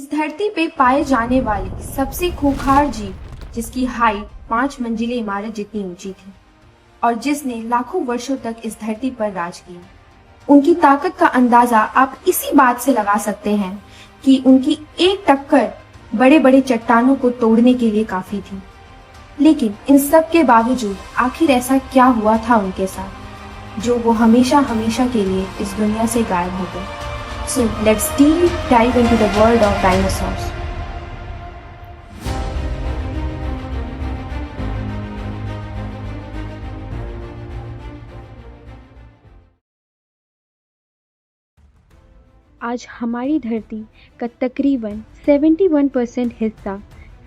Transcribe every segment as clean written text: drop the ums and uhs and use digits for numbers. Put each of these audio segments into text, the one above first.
इस धरती पे पाए जाने वाली सबसे खूंखार जीव जिसकी हाइट 5 मंजिली इमारत जितनी ऊंची थी और जिसने लाखों वर्षों तक इस धरती पर राज किया। उनकी ताकत का अंदाजा आप इसी बात से लगा सकते हैं कि उनकी एक टक्कर बड़े बड़े चट्टानों को तोड़ने के लिए काफी थी। लेकिन इन सब के बावजूद आखिर ऐसा क्या हुआ था उनके साथ जो वो हमेशा हमेशा के लिए इस दुनिया से गायब हो गए। So let's deep dive into the world of dinosaurs. आज हमारी धरती का तकरीबन 71% हिस्सा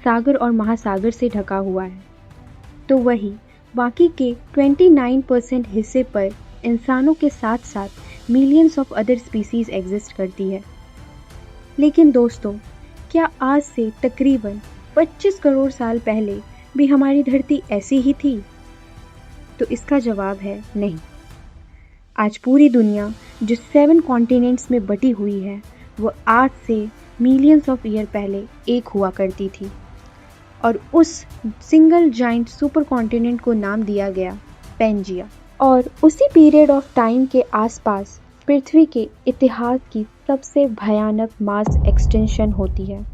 सागर और महासागर से ढका हुआ है, तो वही बाकी के 29% हिस्से पर इंसानों के साथ साथ millions of other species exist करती है। लेकिन दोस्तों, क्या आज से तकरीबन 25 करोड़ साल पहले भी हमारी धरती ऐसी ही थी? तो इसका जवाब है नहीं। आज पूरी दुनिया जो 7 कॉन्टिनेंट्स में बटी हुई है, वो आज से मिलियंस ऑफ ईयर पहले एक हुआ करती थी और उस सिंगल जाइंट सुपर कॉन्टिनेंट को नाम दिया गया पेंजिया। और उसी पीरियड ऑफ टाइम के आसपास पृथ्वी के इतिहास की सबसे भयानक मास एक्सटेंशन होती है,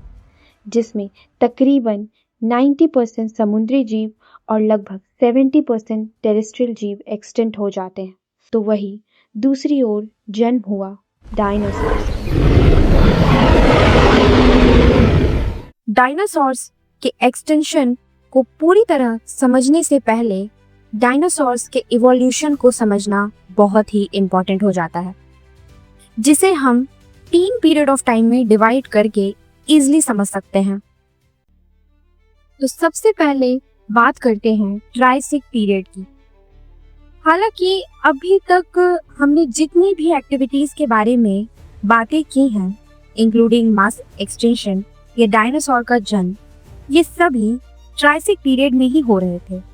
जिसमें तकरीबन 90% समुद्री जीव और लगभग 70% टेरेस्ट्रियल जीव एक्सटिंक्ट हो जाते हैं। तो वही दूसरी ओर जन्म हुआ डायनासोर्स। डायनासोर्स के एक्सटेंशन को पूरी तरह समझने से पहले डायनासोर्स के इवोल्यूशन को समझना बहुत ही इम्पोर्टेंट हो जाता है, जिसे हम 3 पीरियड ऑफ टाइम में डिवाइड करके इजीली समझ सकते हैं। तो सबसे पहले बात करते हैं ट्राइसिक पीरियड की। हालांकि अभी तक हमने जितनी भी एक्टिविटीज के बारे में बातें की हैं, इंक्लूडिंग मास एक्सटेंशन या डायनासोर का जन्म, ये सभी ट्राइसिक पीरियड में ही हो रहे थे।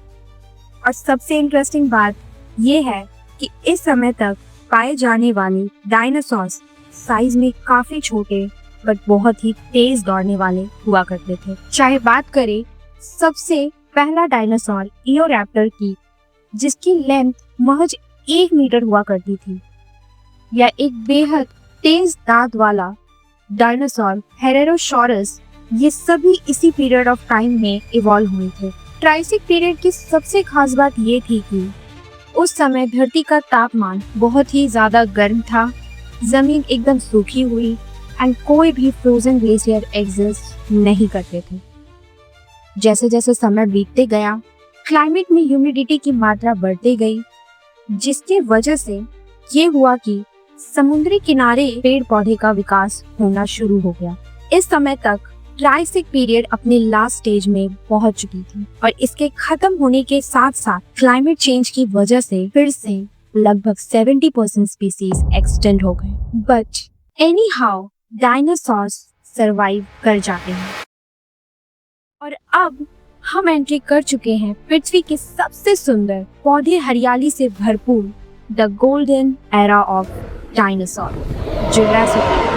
और सबसे इंटरेस्टिंग बात यह है कि इस समय तक पाए जाने वाले डायनासोर्स साइज में काफी छोटे बट बहुत ही तेज दौड़ने वाले हुआ करते थे। चाहे बात करें सबसे पहला डायनासोर इओरैप्टर की, जिसकी लेंथ महज 1 मीटर हुआ करती थी, या एक बेहद तेज दांत वाला डायनासोर हेरेरोसॉरस, ये सभी इसी पीरियड ऑफ टाइम में इवॉल्व हुए थे। ट्राइसिक पीरियड की सबसे खास बात ये थी कि उस समय धरती का तापमान बहुत ही ज्यादा गर्म था, जमीन एकदम सूखी हुई एंड कोई भी फ्रोजन ग्लेशियर एग्जिस्ट नहीं करते थे। जैसे जैसे समय बीतते गया, क्लाइमेट में ह्यूमिडिटी की मात्रा बढ़ती गई, जिसकी वजह से ये हुआ कि समुद्री किनारे पेड़ पौधे का विकास होना शुरू हो गया। इस समय तक ट्राइसिक पीरियड अपने लास्ट स्टेज में पहुंच चुकी थी और इसके खत्म होने के साथ साथ क्लाइमेट चेंज की वजह से फिर से लगभग 70% स्पीसीज एक्सटेंड हो गए। But any how dinosaurs survive कर जाते हैं। और अब हम एंट्री कर चुके हैं पृथ्वी के सबसे सुंदर पौधे हरियाली से भरपूर the golden era of dinosaur, Jurassic.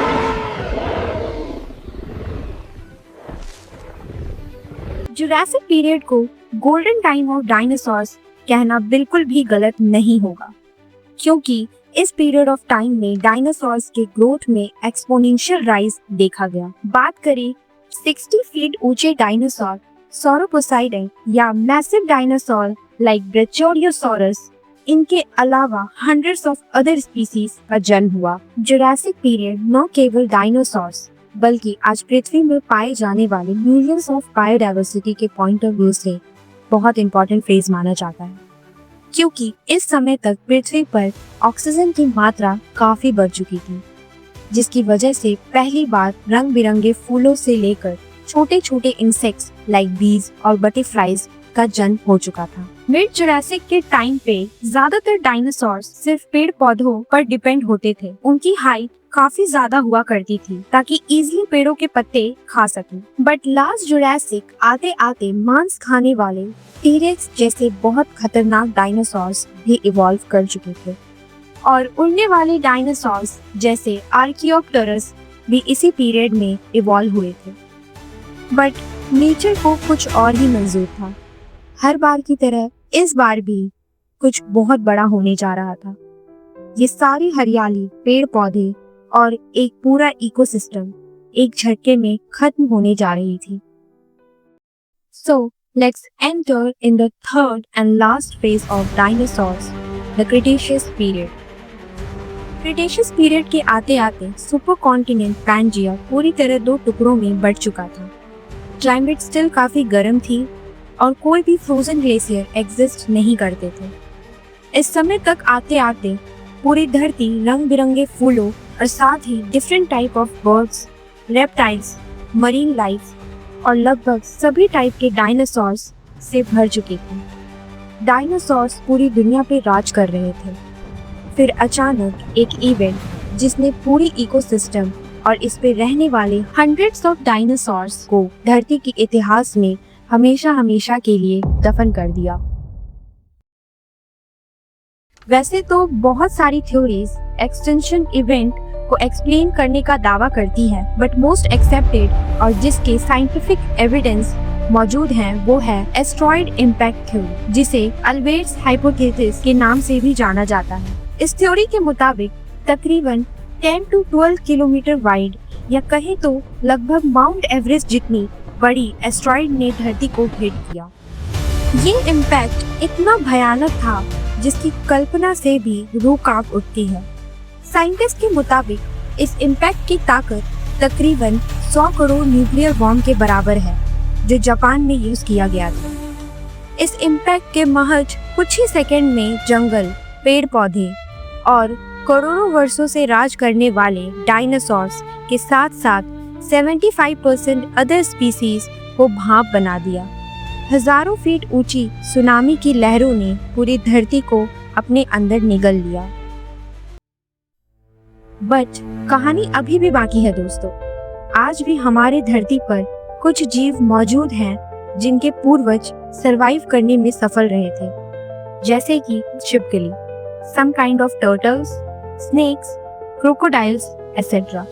Jurassic period को गोल्डन टाइम ऑफ डायनासोर्स कहना बिल्कुल भी गलत नहीं होगा, क्योंकि इस पीरियड ऑफ टाइम में डायनासोर्स के ग्रोथ में एक्सपोनेंशियल राइज देखा गया। बात करें 60 फीट ऊंचे डायनासोर सौरोपोसाइडन या मैसिव डायनासोर लाइक ब्रैचियोसॉरस, इनके अलावा हंड्रेड्स ऑफ अदर स्पीसीज का जन्म हुआ। जुरासिक पीरियड न केवल डायनासोर्स बल्कि आज पृथ्वी में पाए जाने वाले मिलियंस ऑफ बायोडायवर्सिटी के पॉइंट ऑफ व्यू से बहुत इंपॉर्टेंट फेज माना जाता है, क्योंकि इस समय तक पृथ्वी पर ऑक्सीजन की मात्रा काफी बढ़ चुकी थी, जिसकी वजह से पहली बार रंग बिरंगे फूलों से लेकर छोटे छोटे इंसेक्ट्स लाइक बीज और बटरफ्लाइज का जन्म हो चुका था। मिड जुरासिक के टाइम पे ज्यादातर डायनासोर सिर्फ पेड़ पौधों पर डिपेंड होते थे। उनकी हाइट काफी ज्यादा हुआ करती थी ताकि इजीली पेड़ों के पत्ते खा सकें। बट लास्ट जुरासिक आते आते मांस खाने वाले टीरेक्स जैसे बहुत खतरनाक डायनासोर्स भी इवॉल्व कर चुके थे और उड़ने वाले डायनासोर्स जैसे आर्कियोप्टेरस भी इसी पीरियड में इवॉल्व हुए थे। बट नेचर को कुछ और ही मंजूर था। हर बार की तरह इस बार भी कुछ बहुत बड़ा होने जा रहा था। ये सारी हरियाली, पेड़ पौधे और एक पूरा इकोसिस्टम एक झटके में खत्म होने जा रही थी। So let's enter in the third and last phase of dinosaurs, the Cretaceous period. Cretaceous period के आते आते सुपर कॉन्टिनेंट पैंजिया पूरी तरह दो टुकड़ों में बढ़ चुका था। क्लाइमेट स्टिल काफी गर्म थी और कोई भी फ्रोजन ग्लेशियर एग्जिस्ट नहीं करते थे। इस समय तक आते आते पूरी धरती रंग बिरंगे फूलों और साथ ही different type of birds, reptiles, marine life और लगभग सभी टाइप के डायनासोर्स से भर चुकी थी। डायनासोर्स पूरी दुनिया पे राज कर रहे थे। फिर अचानक एक इवेंट जिसने पूरी इकोसिस्टम और इस पे रहने वाले हंड्रेड्स ऑफ डायनासोर्स को धरती के इतिहास में हमेशा हमेशा के लिए दफन कर दिया। वैसे तो बहुत सारी थ्योरीज एक्सटिंक्शन इवेंट को एक्सप्लेन करने का दावा करती है, बट मोस्ट एक्सेप्टेड और जिसके साइंटिफिक एविडेंस मौजूद हैं वो है एस्ट्रॉइड इम्पैक्ट थ्योरी, जिसे अल्बर्ट्स हाइपोथेसिस के नाम से भी जाना जाता है। इस थ्योरी के मुताबिक तकरीबन 10 to 12 किलोमीटर वाइड या कहें तो लगभग माउंट एवरेस्ट जितनी बड़ी एस्ट्रॉइड ने धरती को हिट किया। ये इम्पैक्ट इतना भयानक था जिसकी कल्पना से भी रूह कांप उठती है। साइंटिस्ट के मुताबिक इस इम्पैक्ट की ताकत तकरीबन 100 करोड़ न्यूक्लियर बॉम्ब के बराबर है, जो जापान में यूज किया गया था। इस इम्पैक्ट के महज कुछ ही सेकंड में जंगल, पेड़ पौधे और करोड़ों वर्षों से राज करने वाले डायनासोर्स के साथ साथ 75% अदर स्पीसीज को भाप बना दिया। हजारों फीट ऊंची सुनामी की लहरों ने पूरी धरती को अपने अंदर निगल लिया। बट कहानी अभी भी बाकी है दोस्तों। आज भी हमारे धरती पर कुछ जीव मौजूद हैं जिनके पूर्वज सरवाइव करने में सफल रहे थे, जैसे कि छिपकली, some kind of turtles, snakes, crocodiles etcetera.